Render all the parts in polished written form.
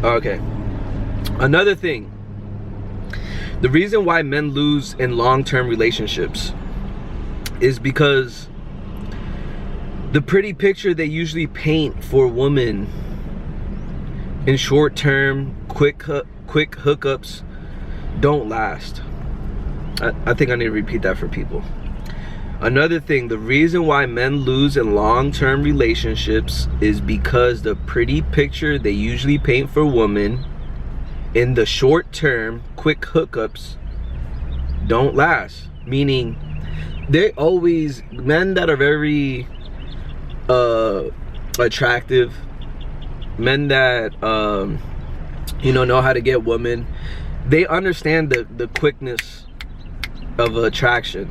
Okay. Another thing. The reason why men lose in long-term relationships is because the pretty picture they usually paint for women in short-term, quick hookups don't last. I think I need to repeat that for people. Another thing, the reason why men lose in long-term relationships is because the pretty picture they usually paint for women in the short-term, quick hookups don't last. Meaning, they always, men that are very attractive, men that you know how to get women, they understand the quickness of attraction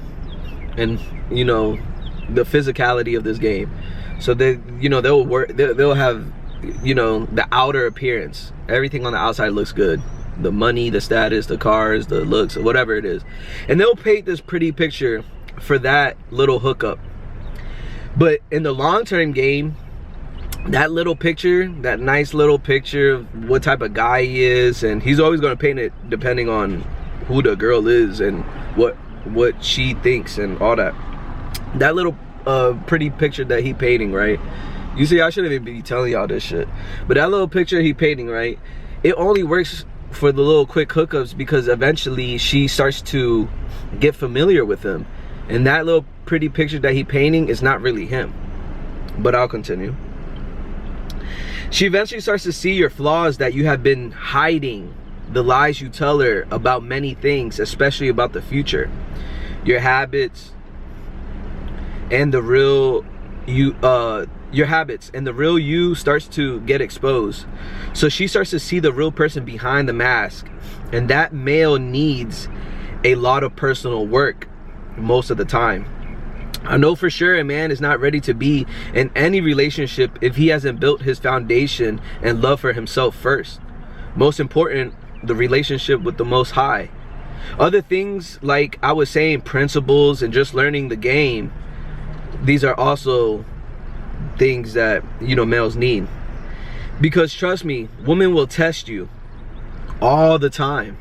and the physicality of this game. So they they'll work, they'll have the outer appearance, everything on the outside looks good, the money, the status, the cars, the looks, whatever it is, and they'll paint this pretty picture for that little hookup. But in the long-term game, that little picture, that nice little picture of what type of guy he is, and he's always going to paint it depending on who the girl is and what she thinks and all that. That little pretty picture that he painting, right? You see, I shouldn't even be telling y'all this shit, but that little picture he painting, right, it only works for the little quick hookups because eventually she starts to get familiar with him, and that little pretty picture that he painting is not really him. But I'll continue. She eventually starts to see your flaws that you have been hiding, the lies you tell her about many things, especially about the future, your habits, and the real you, your habits and the real you starts to get exposed. So she starts to see the real person behind the mask, and that male needs a lot of personal work most of the time. I know for sure a man is not ready to be in any relationship if he hasn't built his foundation and love for himself first. Most important, the relationship with the Most High. Other things, like I was saying, principles and just learning the game, these are also things that males need. Because trust me, women will test you all the time.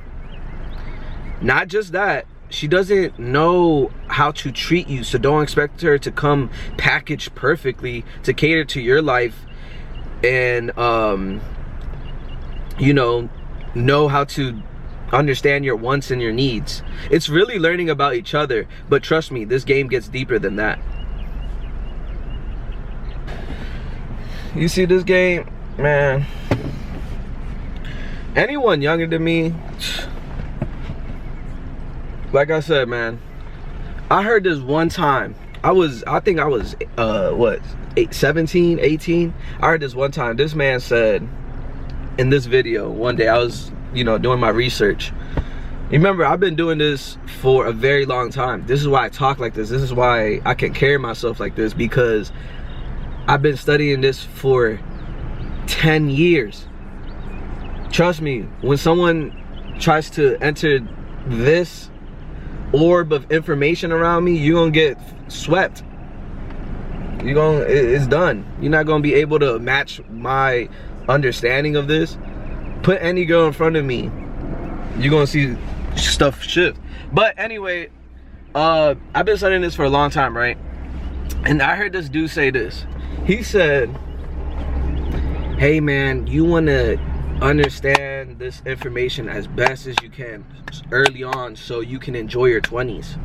Not just that, she doesn't know how to treat you, so don't expect her to come packaged perfectly to cater to your life and know how to understand your wants and your needs. It's really learning about each other, but trust me, this game gets deeper than that. You see, this game, man, anyone younger than me, like I said, man, I heard this one time. I think I was what, 17, 18. I heard this one time. This man said in this video one day, I was doing my research. Remember, I've been doing this for a very long time. This is why I talk like this. This is why I can carry myself like this, because I've been studying this for 10 years. Trust me, when someone tries to enter this orb of information around me, you're gonna get swept. It's done. You're not gonna be able to match my understanding of this. Put any girl in front of me, you're gonna see stuff shift. But anyway, I've been studying this for a long time, right? And I heard this dude say this. He said, hey man, you wanna understand this information as best as you can early on so you can enjoy your 20s,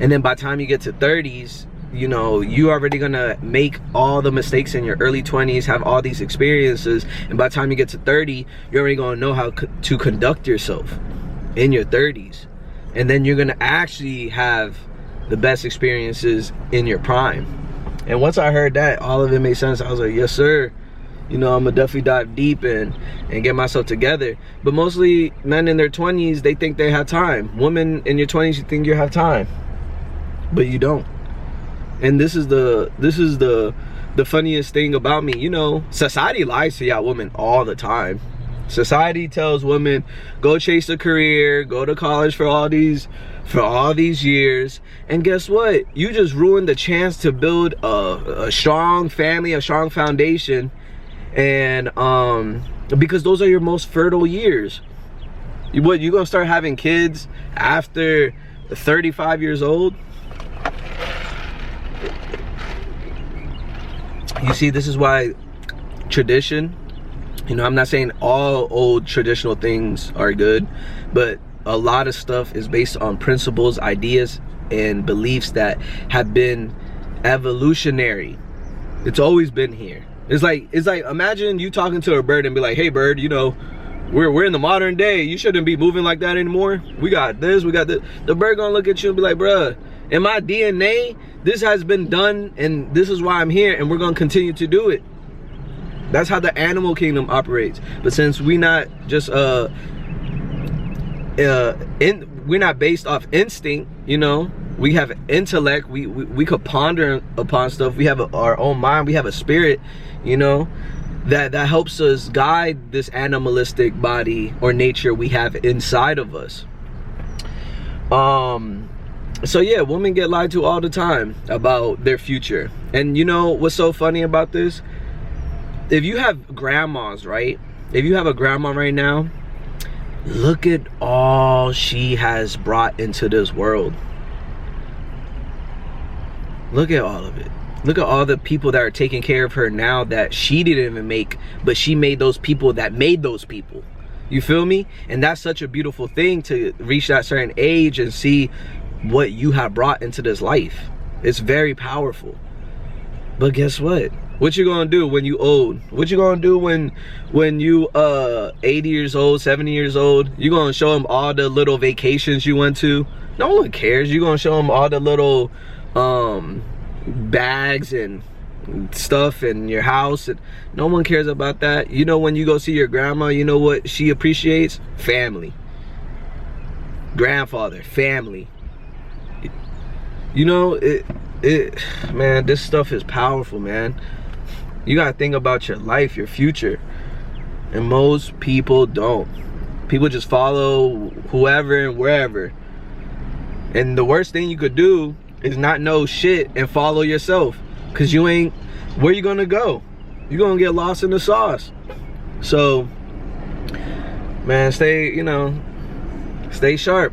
and then by the time you get to 30s, you already gonna make all the mistakes in your early 20s, have all these experiences, and by the time you get to 30, you're already gonna know how to conduct yourself in your 30s, and then you're gonna actually have the best experiences in your prime. And once I heard that, all of it made sense. I was like, yes sir, I'm gonna definitely dive deep and get myself together. But mostly men in their 20s, they think they have time. Women in your 20s, you think you have time, but you don't. And this is the funniest thing about me. Society lies to y'all women all the time. Society tells women, go chase a career, go to college for all these years, and guess what? You just ruined the chance to build a strong family, a strong foundation, And because those are your most fertile years. You gonna start having kids after 35 years old? You see, this is why tradition, you know, I'm not saying all old traditional things are good, but a lot of stuff is based on principles, ideas, and beliefs that have been evolutionary. It's always been here. It's like imagine you talking to a bird and be like, hey bird, you know, we're in the modern day, you shouldn't be moving like that anymore. We got this, we got this. The bird gonna look at you and be like, bruh, in my DNA, this has been done, and this is why I'm here, and we're gonna continue to do it. That's how the animal kingdom operates. But since we're not just we're not based off instinct, you know, we have intellect, we could ponder upon stuff, we have our own mind, we have a spirit, you know, that helps us guide this animalistic body or nature we have inside of us. So yeah, women get lied to all the time about their future. And you know what's so funny about this? If you have grandmas, right? If you have a grandma right now, look at all she has brought into this world. Look at all of it. Look at all the people that are taking care of her now that she didn't even make, but she made those people that made those people. You feel me? And that's such a beautiful thing, to reach that certain age and see what you have brought into this life. It's very powerful. But guess what? What you gonna do when you old? What you gonna do when you 80 years old, 70 years old? You gonna show them all the little vacations you went to? No one cares. You gonna show them all the little bags and stuff in your house, and no one cares about that. You know, when you go see your grandma, you know what she appreciates? Family. Grandfather, family. You know, man, this stuff is powerful, man. You gotta think about your life, your future, and most people don't. People just follow whoever and wherever. And the worst thing you could do is not know shit and follow yourself, because you ain't, where you gonna go? You're gonna get lost in the sauce. So man, stay, you know, stay sharp.